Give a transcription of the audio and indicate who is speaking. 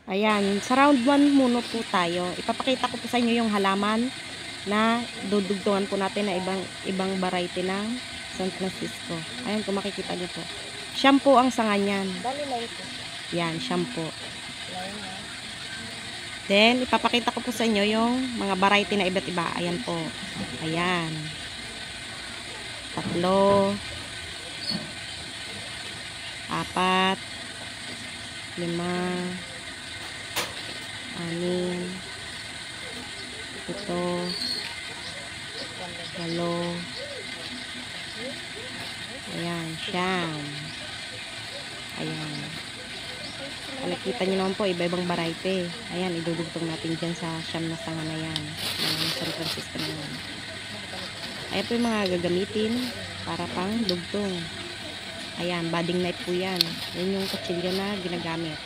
Speaker 1: Ayan, sa round 1 muna po tayo. Ipapakita ko po sa inyo yung halaman na dudugtungan po natin na ibang variety ng San Francisco. Ayan, kung makikita niyo po. Shampoo ang sanga niyan.
Speaker 2: Bali na ito.
Speaker 1: Yan, shampoo.
Speaker 2: Line na.
Speaker 1: Then, ipapakita ko po sa inyo yung mga variety na iba't iba. Ayan po. Ayan. 3, 4, 5, 6, 7, 8, 9, 10, 11. Ayan, 9. Ayan. Nakikita nyo naman po, iba-ibang variety. Ayan, idudugtong natin dyan sa siyam na sanga na yan. Ng San Francisco na yan. Ayan po yung mga gagamitin para pang dugtong. Ayan, budding knife po yan. Yan yung kutsilyo na ginagamit.